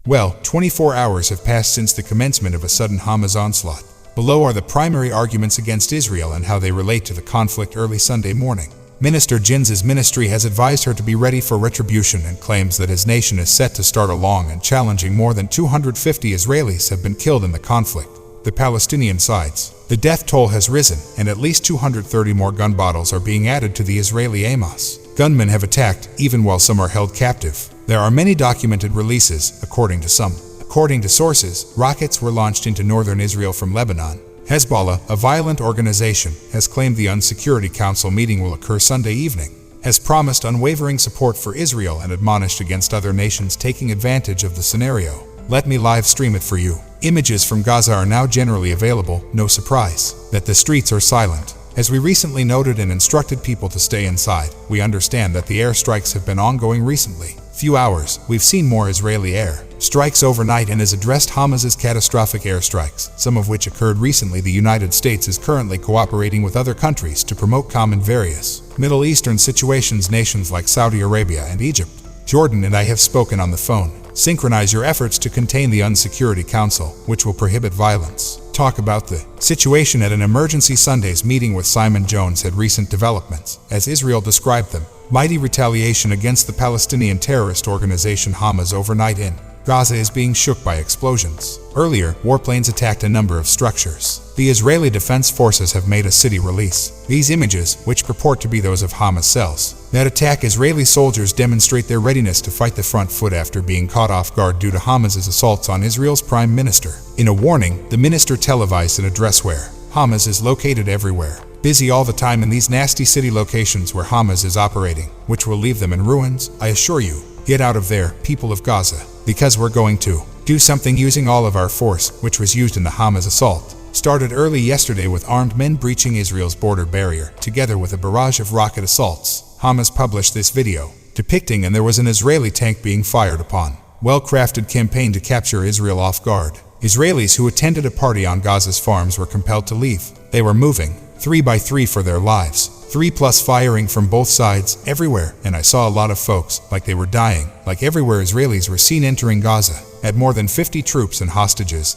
Well, 24 hours have passed since the commencement of a sudden Hamas onslaught. Below are the primary arguments against Israel and how they relate to the conflict early Sunday morning. Minister Jinz's ministry has advised her to be ready for retribution and claims that his nation is set to start a long and challenging. More than 250 Israelis have been killed in the conflict. The Palestinian sides. The death toll has risen, and at least 230 more gun battles are being added to the Israeli Hamas. Gunmen have attacked, even while some are held captive. There are many documented releases, according to some. According to sources, rockets were launched into northern Israel from Lebanon. Hezbollah, a violent organization, has claimed the UN Security Council meeting will occur Sunday evening, has promised unwavering support for Israel and admonished against other nations taking advantage of the scenario. Let me live stream it for you. Images from Gaza are now generally available, no surprise that the streets are silent. As we recently noted and instructed people to stay inside, we understand that the airstrikes have been ongoing recently. Few hours, we've seen more Israeli air strikes overnight and has addressed Hamas's catastrophic airstrikes, some of which occurred recently. The United States is currently cooperating with other countries to promote calm in various Middle Eastern situations. Nations like Saudi Arabia and Egypt, Jordan and I have spoken on the phone. Synchronize your efforts to contain the UN Security Council, which will prohibit violence. Talk about the situation at an emergency Sunday's meeting with Simon Jones had recent developments, as Israel described them. Mighty retaliation against the Palestinian terrorist organization Hamas overnight in Gaza is being shook by explosions. Earlier, warplanes attacked a number of structures. The Israeli Defense Forces have made a city release. These images, which purport to be those of Hamas cells that attack Israeli soldiers, demonstrate their readiness to fight the front foot after being caught off guard due to Hamas's assaults on Israel's prime minister. In a warning, the minister televised an address where Hamas is located everywhere, busy all the time in these nasty city locations where Hamas is operating, which will leave them in ruins. I assure you, get out of there, people of Gaza, because we're going to do something using all of our force, which was used in the Hamas assault. Started early yesterday with armed men breaching Israel's border barrier, together with a barrage of rocket assaults. Hamas published this video, depicting and there was an Israeli tank being fired upon. Well-crafted campaign to capture Israel off guard. Israelis who attended a party on Gaza's farms were compelled to leave. They were moving, 3 by 3 for their lives. 3+ firing from both sides, everywhere, and I saw a lot of folks, like they were dying. Like everywhere, Israelis were seen entering Gaza, at more than 50 troops and hostages.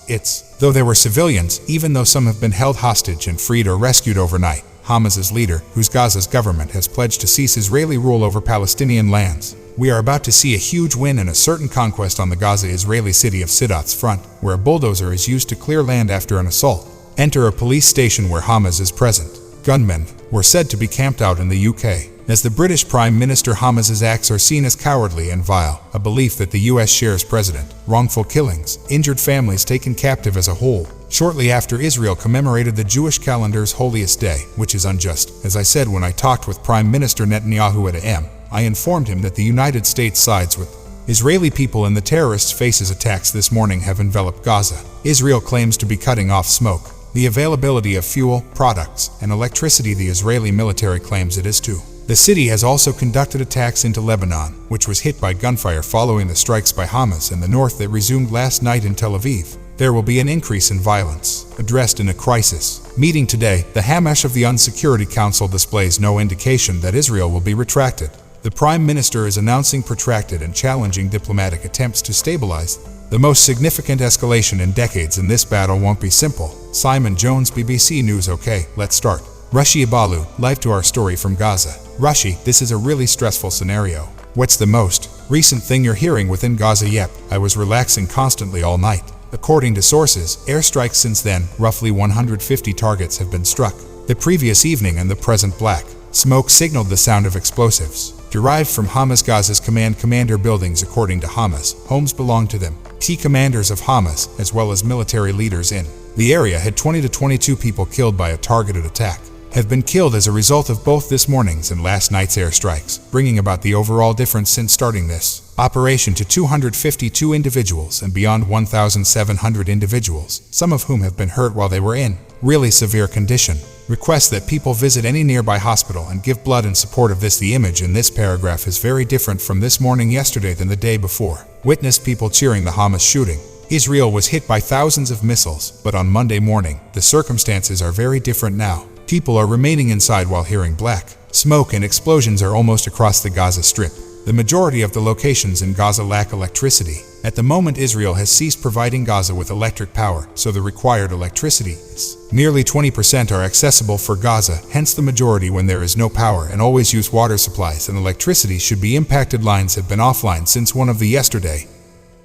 Though there were civilians, even though some have been held hostage and freed or rescued overnight. Hamas's leader, whose Gaza's government has pledged to cease Israeli rule over Palestinian lands. We are about to see a huge win and a certain conquest on the Gaza-Israeli city of Sidat's front, where a bulldozer is used to clear land after an assault. Enter a police station where Hamas is present. Gunmen were said to be camped out in the UK. As the British Prime Minister, Hamas's acts are seen as cowardly and vile, a belief that the US shares. President, wrongful killings, injured families taken captive as a whole. Shortly after Israel commemorated the Jewish calendar's holiest day, which is unjust. As I said when I talked with Prime Minister Netanyahu at AM, I informed him that the United States sides with Israeli people and the terrorists' faces. Attacks this morning have enveloped Gaza. Israel claims to be cutting off smoke, the availability of fuel, products, and electricity. The Israeli military claims it is too. The city has also conducted attacks into Lebanon, which was hit by gunfire following the strikes by Hamas in the north that resumed last night in Tel Aviv. There will be an increase in violence. Addressed in a crisis meeting today, the Hamesh of the UN Security Council displays no indication that Israel will be retracted. The Prime Minister is announcing protracted and challenging diplomatic attempts to stabilize. The most significant escalation in decades in this battle won't be simple. Simon Jones, BBC News. Okay, let's start. Rashi Abalu, live to our story from Gaza. Rashi, this is a really stressful scenario. What's the most recent thing you're hearing within Gaza? Yep, I was relaxing constantly all night. According to sources, airstrikes since then, roughly 150 targets have been struck. The previous evening and the present black smoke signaled the sound of explosives derived from Hamas. Gaza's commander buildings. According to Hamas, homes belong to them. Key commanders of Hamas, as well as military leaders in the area, had 20 to 22 people killed by a targeted attack, have been killed as a result of both this morning's and last night's airstrikes, bringing about the overall difference since starting this operation to 252 individuals and beyond 1,700 individuals, some of whom have been hurt while they were in really severe condition. Request that people visit any nearby hospital and give blood in support of this. The image in this paragraph is very different from this morning yesterday than the day before. Witnessed people cheering the Hamas shooting. Israel was hit by thousands of missiles, but on Monday morning, the circumstances are very different now. People are remaining inside while hearing black smoke and explosions are almost across the Gaza Strip. The majority of the locations in Gaza lack electricity. At the moment, Israel has ceased providing Gaza with electric power, so the required electricity is nearly 20% are accessible for Gaza, hence the majority when there is no power and always use water supplies and electricity should be impacted. Lines have been offline since one of the yesterday.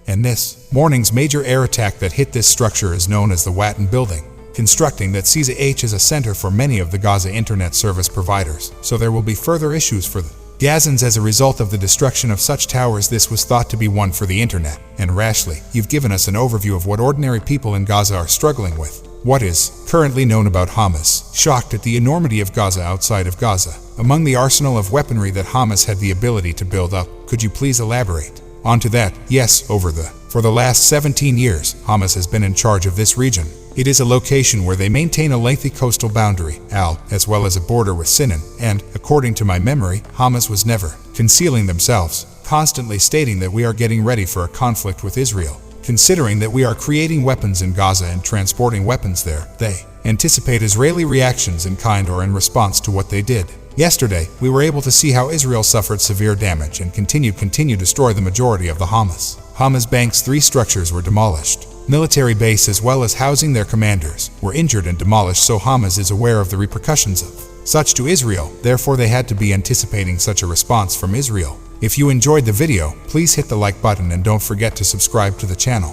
And this morning's major air attack that hit this structure is known as the Watton building, constructing that sees it as a center for many of the Gaza internet service providers, so there will be further issues for the Gazans as a result of the destruction of such towers. This was thought to be one for the internet, and rashly, you've given us an overview of what ordinary people in Gaza are struggling with. What is currently known about Hamas? Shocked at the enormity of Gaza outside of Gaza, among the arsenal of weaponry that Hamas had the ability to build up, could you please elaborate? Onto that, yes, for the last 17 years, Hamas has been in charge of this region. It is a location where they maintain a lengthy coastal boundary, as well as a border with Sinan, and, according to my memory, Hamas was never concealing themselves, constantly stating that we are getting ready for a conflict with Israel. Considering that we are creating weapons in Gaza and transporting weapons there, they anticipate Israeli reactions in kind or in response to what they did. Yesterday, we were able to see how Israel suffered severe damage and continue to destroy the majority of the Hamas Bank's 3 structures were demolished. Military base as well as housing their commanders were injured and demolished, so Hamas is aware of the repercussions of such to Israel, therefore they had to be anticipating such a response from Israel. If you enjoyed the video, please hit the like button and don't forget to subscribe to the channel.